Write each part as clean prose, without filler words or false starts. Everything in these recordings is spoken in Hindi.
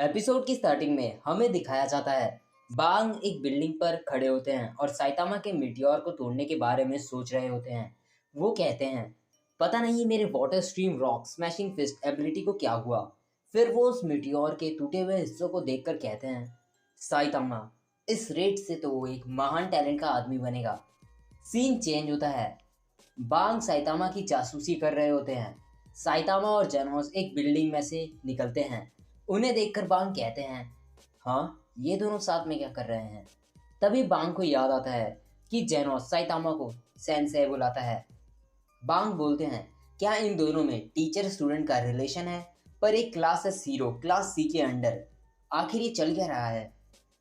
एपिसोड की स्टार्टिंग में हमें दिखाया जाता है बांग एक बिल्डिंग पर खड़े होते हैं और साइतामा के मीटियोर को तोड़ने के बारे में सोच रहे होते हैं। वो कहते हैं, पता नहीं मेरे water stream rock smashing fist ability को क्या हुआ। फिर वो उस मीटियोर के टूटे हुए हिस्सों को देखकर कहते हैं, साइतामा इस रेट से तो वो एक महान टैलेंट का आदमी बनेगा। सीन चेंज होता है। बांग साइतामा की जासूसी कर रहे होते हैं। साइतामा और जेनोस एक बिल्डिंग में से निकलते हैं। उन्हें देखकर बांग कहते हैं, हाँ ये दोनों साथ में क्या कर रहे हैं। तभी बांग को याद आता है कि जेनोस साइतामा को सेंसेई बुलाता है। बांग बोलते हैं, क्या इन दोनों में टीचर स्टूडेंट का रिलेशन है। पर एक क्लास है जीरो क्लास सी के अंडर, आखिर ये चल क्या रहा है।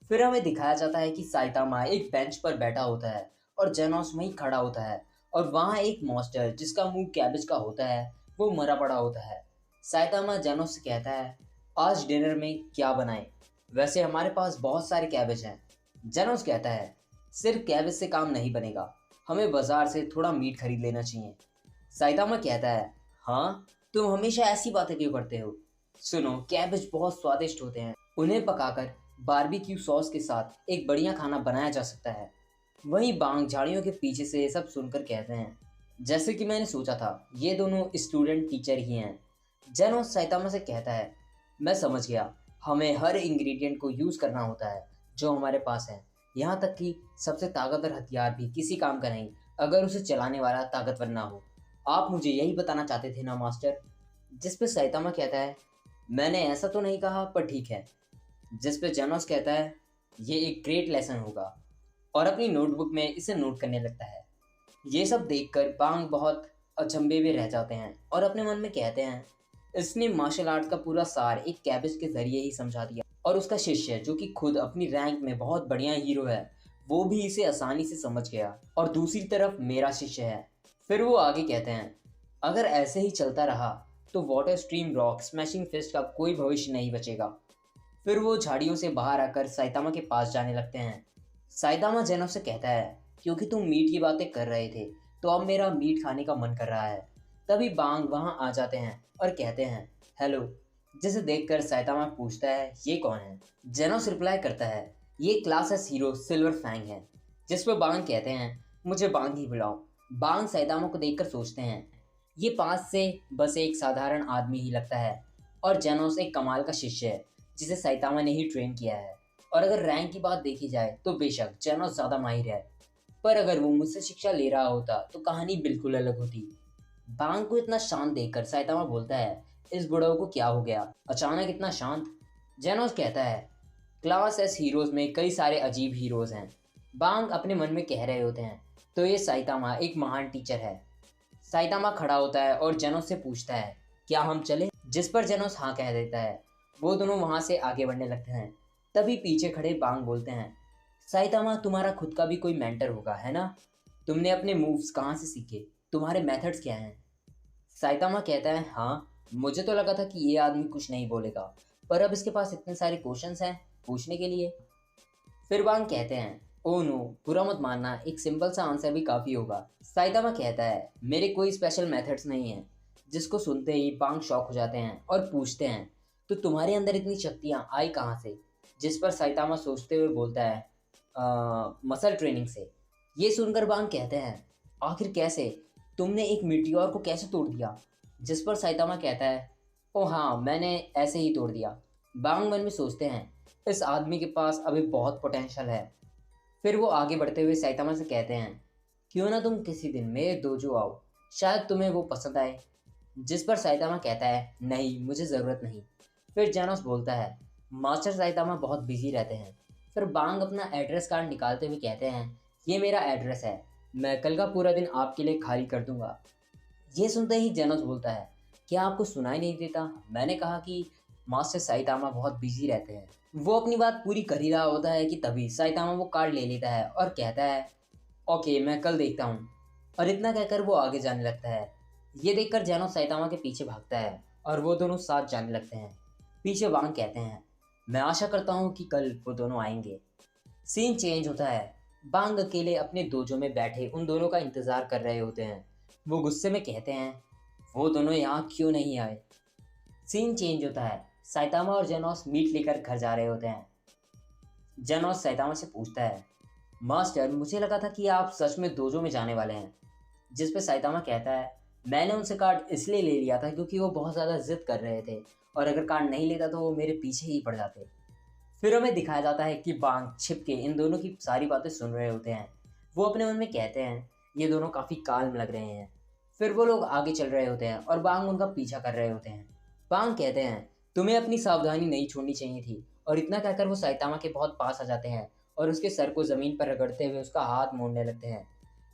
फिर हमें दिखाया जाता है कि साइतामा एक बेंच पर बैठा होता है और जेनोस वहीं खड़ा होता है और वहाँ एक मॉन्स्टर जिसका मुंह कैबेज का होता है वो मरा पड़ा होता है। साइतामा जेनोस से कहता है, आज डिनर में क्या बनाएं। वैसे हमारे पास बहुत सारे कैबेज हैं। जेनोस कहता है, सिर्फ कैबेज से काम नहीं बनेगा, हमें बाजार से थोड़ा मीट खरीद लेना चाहिए। साइतामा कहता है, हाँ तुम हमेशा ऐसी बातें क्यों करते हो। सुनो, कैबेज बहुत स्वादिष्ट होते हैं, उन्हें पकाकर बारबेक्यू सॉस के साथ एक बढ़िया खाना बनाया जा सकता है। वहीं बांग झाड़ियों के पीछे से सब सुनकर कहते हैं, जैसे कि मैंने सोचा था, ये दोनों स्टूडेंट टीचर ही हैं। जेनोस साइतामा से कहता है, मैं समझ गया, हमें हर इंग्रेडिएंट को यूज़ करना होता है जो हमारे पास है, यहाँ तक कि सबसे ताकतवर हथियार भी किसी काम का नहीं अगर उसे चलाने वाला ताकतवर ना हो। आप मुझे यही बताना चाहते थे ना मास्टर। जिस पे साइतामा कहता है, मैंने ऐसा तो नहीं कहा, पर ठीक है। जिस पे जेनोस कहता है, ये एक ग्रेट लेसन होगा, और अपनी नोटबुक में इसे नोट करने लगता है। ये सब देखकर बांग बहुत अचंभे में रह जाते हैं और अपने मन में कहते हैं, इसने मार्शल आर्ट का पूरा सार एक कैबेज के जरिए ही समझा दिया। और उसका शिष्य जो कि खुद अपनी रैंक में बहुत बढ़िया हीरो है, वो भी इसे आसानी से समझ गया। और दूसरी तरफ मेरा शिष्य है। फिर वो आगे कहते हैं, अगर ऐसे ही चलता रहा तो water stream rock smashing fist का कोई भविष्य नहीं बचेगा। फिर वो झाड़ियों से बाहर आकर साइतामा के पास जाने लगते हैं। साइतामा जेनोस से कहता है, क्योंकि तुम मीट की बातें कर रहे थे तो अब मेरा मीट खाने का मन कर रहा है। तभी बांग वहां आ जाते हैं और कहते हैं, हेलो। जिसे देखकर साइतामा पूछता है, ये कौन है। जेनोस रिप्लाई करता है, ये class S hero silver fang है। जिस पर बांग कहते हैं, मुझे बांग ही बुलाओ। बांग साइतामा को देखकर सोचते हैं, ये पास से बस एक साधारण आदमी ही लगता है और जेनोस एक कमाल का शिष्य है जिसे साइतामा ने ही ट्रेन किया है। और अगर रैंक की बात देखी जाए तो बेशक जेनोस ज़्यादा माहिर है, पर अगर वो मुझसे शिक्षा ले रहा होता तो कहानी बिल्कुल अलग होती। बांग को इतना शांत देखकर साइतामा बोलता है, इस बुढ़ऊ को क्या हो गया, अचानक इतना शांत। जेनोस कहता है, क्लास एस हीरोज में कई सारे अजीब हीरोज हैं। बांग अपने मन में कह रहे होते हैं, तो ये साइतामा एक महान टीचर है। साइतामा खड़ा होता है और जेनोस से पूछता है, क्या हम चले। जिस पर जेनोस हाँ कह देता है। वो दोनों वहां से आगे बढ़ने लगते हैं। तभी पीछे खड़े बांग बोलते हैं, साइतामा तुम्हारा खुद का भी कोई मेंटर होगा है ना। तुमने अपने मूव्स कहाँ से सीखे, तुम्हारे मेथड्स क्या हैं। साइतामा कहता है, हाँ मुझे तो लगा था कि ये आदमी कुछ नहीं बोलेगा, पर अब इसके पास इतने सारे क्वेश्चंस हैं पूछने के लिए। फिर बांग कहते हैं, ओह नो बुरा मत मानना, एक सिंपल सा आंसर भी काफ़ी होगा। साइतामा कहता है, मेरे कोई स्पेशल मेथड्स नहीं हैं। जिसको सुनते ही बांग शॉक हो जाते हैं और पूछते हैं, तो तुम्हारे अंदर इतनी शक्तियाँ आई कहाँ से। जिस पर साइतामा सोचते हुए बोलता है, मसल ट्रेनिंग से। ये सुनकर बांग कहते हैं, आखिर कैसे, तुमने एक मीटियोर को कैसे तोड़ दिया। जिस पर साइतामा कहता है, ओ हाँ मैंने ऐसे ही तोड़ दिया। बांग मन में सोचते हैं, इस आदमी के पास अभी बहुत पोटेंशियल है। फिर वो आगे बढ़ते हुए साइतामा से कहते हैं, क्यों ना तुम किसी दिन मेरे डोजो आओ, शायद तुम्हें वो पसंद आए। जिस पर साइतामा कहता है, नहीं मुझे ज़रूरत नहीं। फिर जेनोस बोलता है, मास्टर साइतामा बहुत बिजी रहते हैं। फिर बांग अपना एड्रेस कार्ड निकालते हुए कहते हैं, ये मेरा एड्रेस है, मैं कल का पूरा दिन आपके लिए खाली कर दूंगा। ये सुनते ही जेनोस बोलता है, क्या आपको सुनाई नहीं देता, मैंने कहा कि मास्टर साइतामा बहुत बिजी रहते हैं। वो अपनी बात पूरी कर ही रहा होता है कि तभी साइतामा वो कार्ड ले लेता है और कहता है, ओके मैं कल देखता हूँ। और इतना कहकर वो आगे जाने लगता है। ये देखकर जेनोस साइतामा के पीछे भागता है और वो दोनों साथ जाने लगते हैं। पीछे वांग कहते हैं, मैं आशा करता हूँ कि कल वो दोनों आएंगे। सीन चेंज होता है। बांग अकेले अपने डोजो में बैठे उन दोनों का इंतजार कर रहे होते हैं। वो गुस्से में कहते हैं, वो दोनों यहाँ क्यों नहीं आए। सीन चेंज होता है। साइतामा और जेनोस मीट लेकर घर जा रहे होते हैं। जेनोस साइतामा से पूछता है, मास्टर मुझे लगा था कि आप सच में डोजो में जाने वाले हैं। जिस पे साइतामा कहता है, मैंने उनसे कार्ड इसलिए ले लिया था क्योंकि वो बहुत ज़्यादा जिद कर रहे थे और अगर कार्ड नहीं लेता तो वो मेरे पीछे ही पड़ जाते। फिर हमें दिखाया जाता है कि बांग छिप के इन दोनों की सारी बातें सुन रहे होते हैं। वो अपने मन में कहते हैं ये दोनों काफ़ी काल्म लग रहे हैं। फिर वो लोग आगे चल रहे होते हैं और बांग उनका पीछा कर रहे होते हैं। बांग कहते हैं तुम्हें अपनी सावधानी नहीं छोड़नी चाहिए थी, और इतना कहकर वो साइतामा के बहुत पास आ जाते हैं और उसके सर को ज़मीन पर रगड़ते हुए उसका हाथ मोड़ने लगते हैं।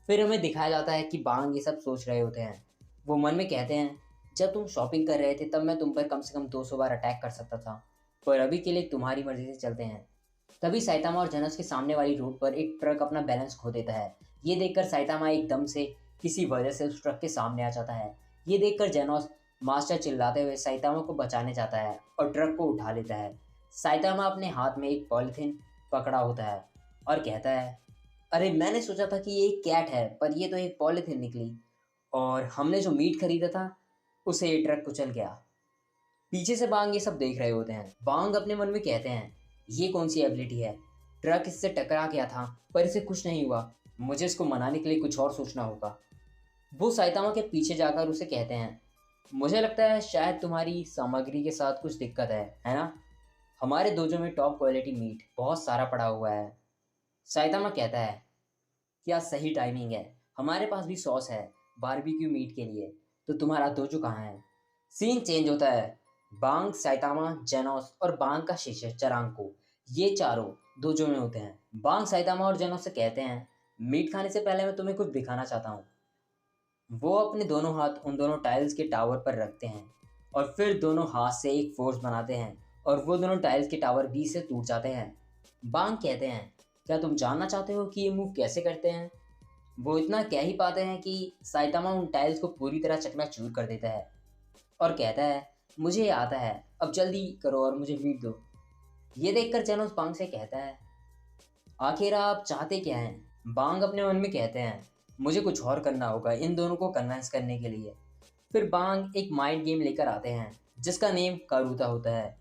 फिर हमें दिखाया जाता है कि बांग ये सब सोच रहे होते हैं। वो मन में कहते हैं जब तुम शॉपिंग कर रहे थे तब मैं तुम पर कम से कम 200 बार अटैक कर सकता था, पर अभी के लिए तुम्हारी मर्जी से चलते हैं। तभी साइतामा और जेनोस के सामने वाली रोड पर एक ट्रक अपना बैलेंस खो देता है। ये देखकर साइतामा एकदम से किसी वजह से उस ट्रक के सामने आ जाता है। ये देखकर जेनोस मास्टर चिल्लाते हुए साइतामा को बचाने जाता है और ट्रक को उठा लेता है। साइतामा अपने हाथ में एक पॉलीथीन पकड़ा होता है और कहता है, अरे मैंने सोचा था कि ये एक कैट है, पर ये तो एक पॉलीथीन निकली और हमने जो मीट खरीदा था उसे ये ट्रक कुचल गया। पीछे से बांग ये सब देख रहे होते हैं। बांग अपने मन में कहते हैं ये कौन सी एबिलिटी है, ट्रक इससे टकरा गया था पर इसे कुछ नहीं हुआ, मुझे इसको मनाने के लिए कुछ और सोचना होगा। वो साइतामा के पीछे जाकर उसे कहते हैं, मुझे लगता है शायद तुम्हारी सामग्री के साथ कुछ दिक्कत है ना? हमारे डोजो में टॉप क्वालिटी मीट बहुत सारा पड़ा हुआ है। साइतामा कहता है, क्या सही टाइमिंग है, हमारे पास भी सॉस है बारबेक्यू मीट के लिए, तो तुम्हारा डोजो कहाँ है? सीन चेंज होता है। बांग, साइतामा, जेनोस और बांग का शिष्य चरांको, ये चारों डोजो में होते हैं। बांग साइतामा और जेनोस से कहते हैं, मीट खाने से पहले मैं तुम्हें कुछ दिखाना चाहता हूँ। वो अपने दोनों हाथ उन दोनों टाइल्स के टावर पर रखते हैं और फिर दोनों हाथ से एक फोर्स बनाते हैं और वो दोनों टाइल्स के टावर बीच से टूट जाते हैं। बांग कहते हैं, क्या तुम जानना चाहते हो कि ये मूव कैसे करते हैं? वो इतना कह ही पाते हैं कि साइतामा उन टाइल्स को पूरी तरह चकनाचूर कर देता है और कहता है, मुझे ये आता है, अब जल्दी करो और मुझे मीट दो। ये देखकर जेनोस बांग से कहता है, आखिर आप चाहते क्या हैं? बांग अपने मन में कहते हैं, मुझे कुछ और करना होगा इन दोनों को कन्विंस करने के लिए। फिर बांग एक माइंड गेम लेकर आते हैं जिसका नेम कारूता होता है।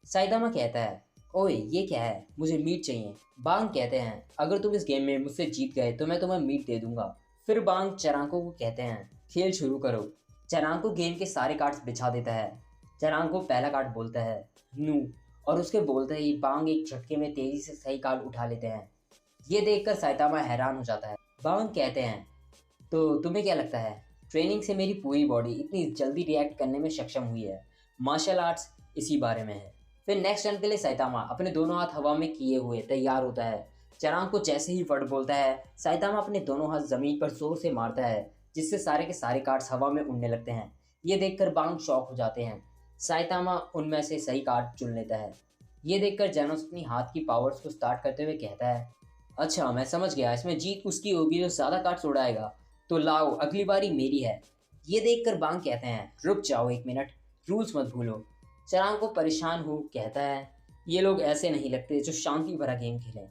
साइतामा कहता है, ओए ये क्या है, मुझे मीट चाहिए। बांग कहते हैं, अगर तुम इस गेम में मुझसे जीत गए तो मैं तुम्हें मीट दे दूंगा। फिर बांग चरांको को कहते हैं, खेल शुरू करो। चरांको गेम के सारे कार्ड्स बिछा देता है। चरांको पहला कार्ड बोलता है नू, और उसके बोलते ही बांग एक झटके में तेजी से सही कार्ड उठा लेते हैं। ये देखकर साइतामा हैरान हो जाता है। बांग कहते हैं, तो तुम्हें क्या लगता है, ट्रेनिंग से मेरी पूरी बॉडी इतनी जल्दी रिएक्ट करने में सक्षम हुई है, मार्शल आर्ट्स इसी बारे में है। फिर नेक्स्ट टर्न के लिए साइतामा अपने दोनों हाथ हवा में किए हुए तैयार होता है। चरांग को जैसे ही वर्ड बोलता है, साइतामा अपने दोनों हाथ जमीन पर जोर से मारता है जिससे सारे के सारे कार्ड्स हवा में उड़ने लगते हैं। ये देखकर बांग शॉक हो जाते हैं। साइतामा उनमें से सही कार्ड चुन लेता है। ये देखकर जेनोस अपनी हाथ की पावर्स को स्टार्ट करते हुए कहता है, अच्छा मैं समझ गया, इसमें जीत उसकी होगी जो ज़्यादा कार्ड्स उड़ाएगा, तो लाओ अगली बारी मेरी है। ये देखकर बांग कहते हैं, रुक जाओ एक मिनट, रूल्स मत भूलो। चरांग को परेशान हो कहता है, ये लोग ऐसे नहीं लगते जो शांति भरा गेम खेलें।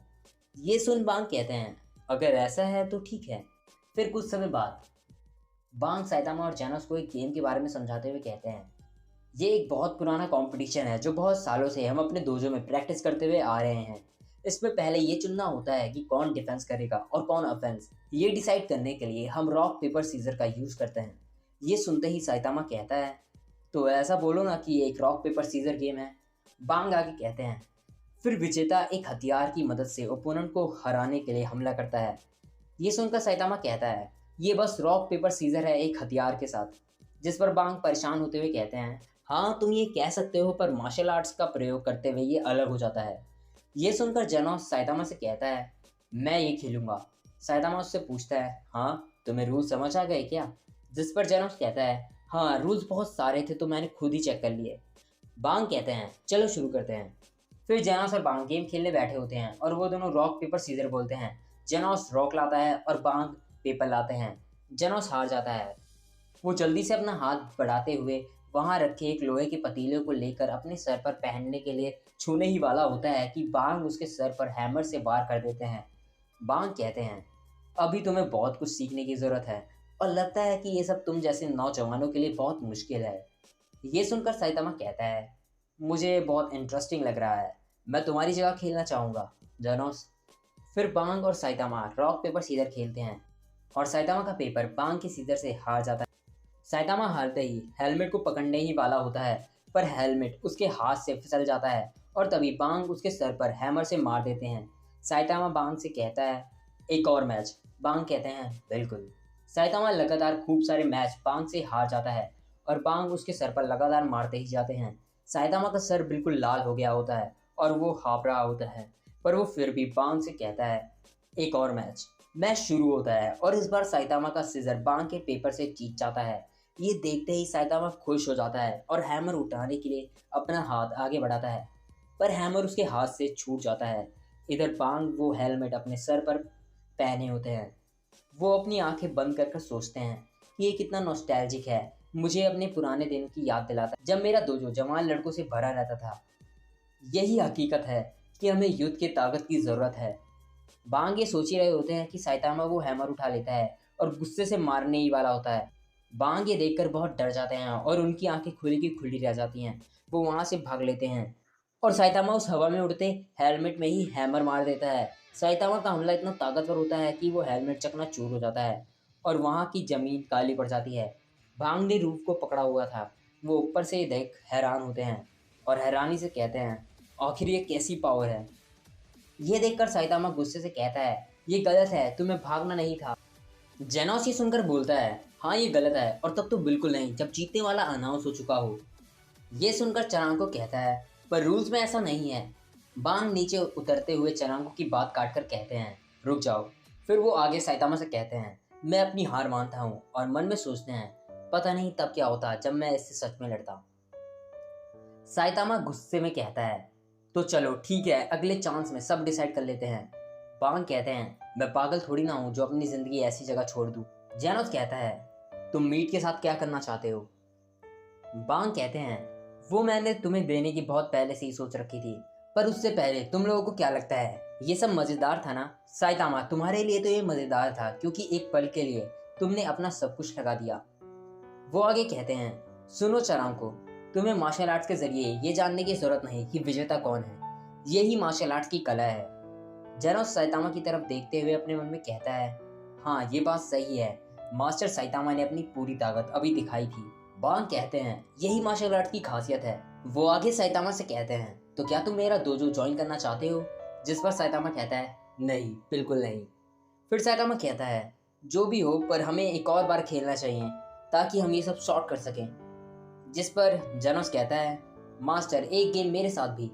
ये सुन बांग कहते हैं, अगर ऐसा है तो ठीक है। फिर कुछ समय बाद बांग साइतामा और जेनोस को एक गेम के बारे में समझाते हुए कहते हैं, ये एक बहुत पुराना कंपटीशन है जो बहुत सालों से हम अपने डोजो में प्रैक्टिस करते हुए आ रहे हैं। इसमें पहले ये चुनना होता है कि कौन डिफेंस करेगा और कौन ऑफेंस। ये डिसाइड करने के लिए हम रॉक पेपर सीजर का यूज़ करते हैं। ये सुनते ही साइतामा कहता है, तो ऐसा बोलो ना कि ये एक रॉक पेपर सीजर गेम है। बांग आगे कहते हैं, फिर विजेता एक हथियार की मदद से ओपोनेंट को हराने के लिए हमला करता है। ये सुनकर साइतामा कहता है, ये बस रॉक पेपर सीजर है एक हथियार के साथ। जिस पर बांग परेशान होते हुए कहते हैं, हाँ तुम ये कह सकते हो, पर मार्शल आर्ट्स का प्रयोग करते हुए ये अलग हो जाता है। ये सुनकर जेनोस साइतामा से कहता है, मैं ये खेलूंगा। साइतामा उससे पूछता है, हाँ तुम्हें रूल समझ आ गए क्या? जिस पर जेनोस कहता है, हाँ रूल्स बहुत सारे थे तो मैंने खुद ही चेक कर लिए। बांग कहते हैं, चलो शुरू करते हैं। फिर जेनोस और बांग गेम खेलने बैठे होते हैं और वो दोनों रॉक पेपर सीजर बोलते हैं। जेनोस रॉक लाता है और बांग पेपर लाते हैं। जेनोस हार जाता है। वो जल्दी से अपना हाथ बढ़ाते हुए वहां रखे एक लोहे के पतीले को लेकर अपने सर पर पहनने के लिए छूने ही वाला होता है कि बांग उसके सर पर हैमर से वार कर देते हैं। बांग कहते हैं, अभी तुम्हें बहुत कुछ सीखने की ज़रूरत है और लगता है कि ये सब तुम जैसे नौजवानों के लिए बहुत मुश्किल है। ये सुनकर साइतामा कहता है, मुझे बहुत इंटरेस्टिंग लग रहा है। मैं तुम्हारी जगह खेलना चाहूँगा, जानोस। फिर बांग और साइतामा रॉक पेपर सीजर खेलते हैं और साइतामा का पेपर बांग के सीजर से हार जाता है। साइतामा हारते ही हेलमेट को पकड़ने ही वाला होता है, पर हेलमेट उसके हाथ से फिसल जाता है और तभी बांग उसके सर पर हैमर से मार देते हैं। साइतामा बांग से कहता है, एक और मैच। बांग कहते हैं, बिल्कुल। साइतामा लगातार खूब सारे मैच बांग से हार जाता है और बांग उसके सर पर लगातार मारते ही जाते हैं। साइतामा का सर बिल्कुल लाल हो गया होता है और वो हाँफ रहा होता है, पर वो फिर भी बांग से कहता है, एक और मैच। मैच शुरू होता है और इस बार साइतामा का सीजर बांग के पेपर से जीत जाता है। ये देखते ही साइतामा खुश हो जाता है और हैमर उठाने के लिए अपना हाथ आगे बढ़ाता है, पर हैमर उसके हाथ से छूट जाता है। इधर बांग वो हेलमेट अपने सर पर पहने होते हैं। वो अपनी आंखें बंद कर सोचते हैं कि ये कितना नॉस्टैल्जिक है, मुझे अपने पुराने दिन की याद दिलाता है जब मेरा दोजो जवान लड़कों से भरा रहता था। यही हकीकत है कि हमें युद्ध की ताकत की ज़रूरत है। बांग ये सोच ही रहे होते हैं कि साइतामा वो हैमर उठा लेता है और गुस्से से मारने ही वाला होता है। बांग ये देखकर बहुत डर जाते हैं और उनकी आंखें खुली की खुली रह जाती हैं। वो वहाँ से भाग लेते हैं और साइतामा उस हवा में उड़ते हेलमेट में ही हैमर मार देता है। साइतामा का हमला इतना ताकतवर होता है कि वो हेलमेट चकनाचूर हो जाता है और वहाँ की ज़मीन काली पड़ जाती है। बांग ने रूफ को पकड़ा हुआ था। वो ऊपर से देख हैरान होते हैं और हैरानी से कहते हैं, आखिर ये कैसी पावर है। ये देखकर साइतामा गुस्से से कहता है, ये गलत है, तुम्हें भागना नहीं था। जेनोस ये सुनकर बोलता है, हाँ ये गलत है, और तब तो बिल्कुल नहीं जब जीतने वाला अनाउंस हो चुका हो। ये सुनकर चरांको कहता है, पर रूल्स में ऐसा नहीं है। बांग नीचे उतरते हुए चरांको की बात काटकर कहते हैं, रुक जाओ। फिर वो आगे साइतामा से कहते हैं, मैं अपनी हार मानता हूँ, और मन में सोचते हैं, पता नहीं तब क्या होता जब मैं इससे सच में लड़ता। साइतामा गुस्से में कहता है, तो चलो ठीक है, अगले चांस में सब डिसाइड कर लेते हैं। बांग कहते हैं, मैं पागल थोड़ी ना हूँ जो अपनी जिंदगी ऐसी जगह छोड़ दूँ। जेनोस कहता है, तुम मीट के साथ क्या करना चाहते हो। बांग कहते हैं, वो मैंने तुम्हें देने की बहुत पहले से ही सोच रखी थी, पर उससे पहले तुम लोगों को क्या लगता है ये सब मजेदार था ना। साइतामा, तुम्हारे लिए तो ये मजेदार था क्योंकि एक पल के लिए तुमने अपना सब कुछ लगा दिया। वो आगे कहते हैं, सुनो चरांको, तुम्हें मार्शल आर्ट्स के जरिए ये जानने की जरूरत नहीं कि विजेता कौन है, यही मार्शल आर्ट्स की कला है। जेनोस साइतामा की तरफ देखते हुए अपने मन में कहता है, हाँ ये बात सही है, मास्टर साइतामा ने अपनी पूरी ताकत अभी दिखाई थी। बांग कहते हैं, यही मार्शल आर्ट की खासियत है। वो आगे साइतामा से कहते हैं, तो क्या तुम मेरा डोजो ज्वाइन करना चाहते हो। जिस पर साइतामा कहता है, नहीं, बिल्कुल नहीं। फिर साइतामा कहता है, जो भी हो, पर हमें एक और बार खेलना चाहिए ताकि हम ये सब सॉर्ट कर सकें। जिस पर जेनोस कहता है, मास्टर एक गेम मेरे साथ भी,